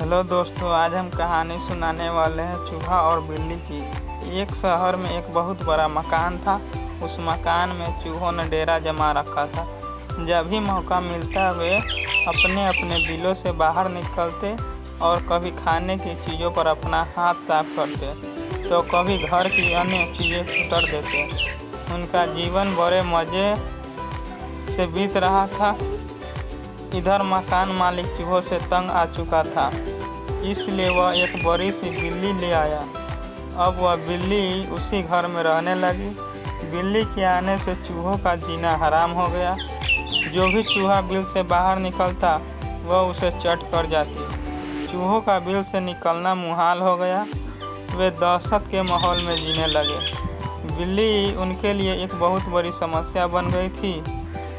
Hello दोस्तों, आज हम कहानी सुनाने वाले हैं चूहा और बिल्ली की। एक शहर में एक बहुत बड़ा मकान था। उस मकान में चूहों ने डेरा जमा रखा था। जब भी मौका मिलता वे अपने अपने बिलों से बाहर निकलते और कभी खाने की चीज़ों पर अपना हाथ साफ करते तो कभी घर की अन्य चीज़ें कुतर देते। उनका जीवन बड़े मज़े से बीत रहा था। इधर मकान मालिक चूहों से तंग आ चुका था, इसलिए वह एक बड़ी सी बिल्ली ले आया। अब वह बिल्ली उसी घर में रहने लगी। बिल्ली के आने से चूहों का जीना हराम हो गया। जो भी चूहा बिल से बाहर निकलता वह उसे चट कर जाती। चूहों का बिल से निकलना मुहाल हो गया। वे दहशत के माहौल में जीने लगे। बिल्ली उनके लिए एक बहुत बड़ी समस्या बन गई थी।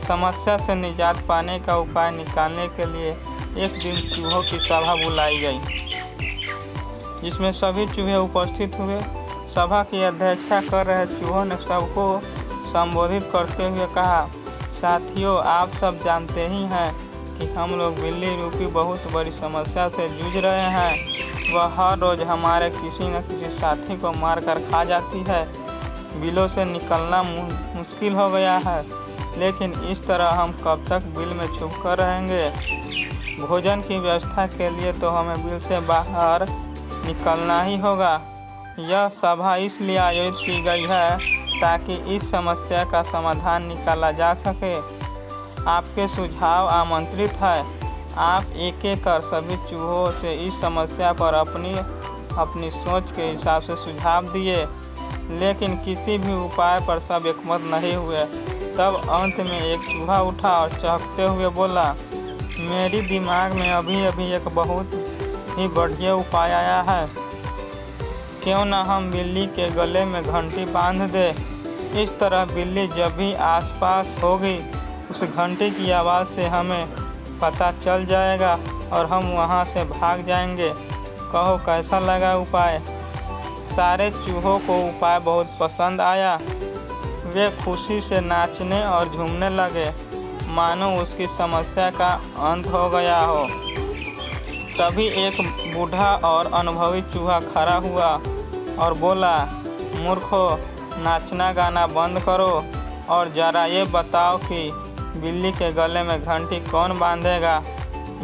समस्या से निजात पाने का उपाय निकालने के लिए एक दिन चूहों की सभा बुलाई गई, जिसमें सभी चूहे उपस्थित हुए। सभा की अध्यक्षता कर रहे चूहों ने सबको संबोधित करते हुए कहा, साथियों, आप सब जानते ही हैं कि हम लोग बिल्ली रूपी बहुत बड़ी समस्या से जूझ रहे हैं। वह हर रोज़ हमारे किसी न किसी साथी को मारकर खा जाती है। बिलों से निकलना मुश्किल हो गया है, लेकिन इस तरह हम कब तक बिल में छुप कर रहेंगे। भोजन की व्यवस्था के लिए तो हमें बिल से बाहर निकलना ही होगा। यह सभा इसलिए आयोजित की गई है ताकि इस समस्या का समाधान निकाला जा सके। आपके सुझाव आमंत्रित है। आप एक एक कर सभी चूहों से इस समस्या पर अपनी सोच के हिसाब से सुझाव दिए, लेकिन किसी भी उपाय पर सब एकमत नहीं हुए। तब अंत में एक चूहा उठा और चहकते हुए बोला, मेरी दिमाग में अभी अभी एक बहुत ही बढ़िया उपाय आया है। क्यों न हम बिल्ली के गले में घंटी बांध दे। इस तरह बिल्ली जब भी आसपास होगी उस घंटी की आवाज़ से हमें पता चल जाएगा और हम वहां से भाग जाएंगे। कहो कैसा लगा उपाय। सारे चूहों को उपाय बहुत पसंद आया। वे खुशी से नाचने और झूमने लगे, मानो उसकी समस्या का अंत हो गया हो। तभी एक बूढ़ा और अनुभवी चूहा खड़ा हुआ और बोला, मूर्खों, नाचना गाना बंद करो और जरा ये बताओ कि बिल्ली के गले में घंटी कौन बांधेगा।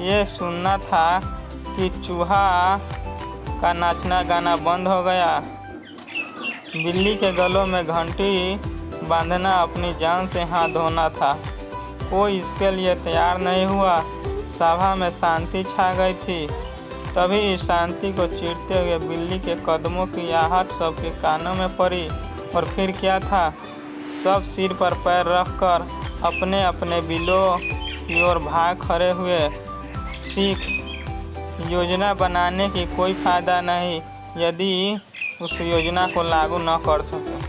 ये सुनना था कि चूहा का नाचना गाना बंद हो गया। बिल्ली के गलों में घंटी बांधना अपनी जान से हाथ धोना था। कोई इसके लिए तैयार नहीं हुआ। सभा में शांति छा गई थी। तभी इस शांति को चीरते हुए बिल्ली के कदमों की आहट सबके कानों में पड़ी। और फिर क्या था, सब सिर पर पैर रखकर अपने अपने बिलों की ओर भाग खड़े हुए। सीख, योजना बनाने की कोई फायदा नहीं यदि उस योजना को लागू न कर सके।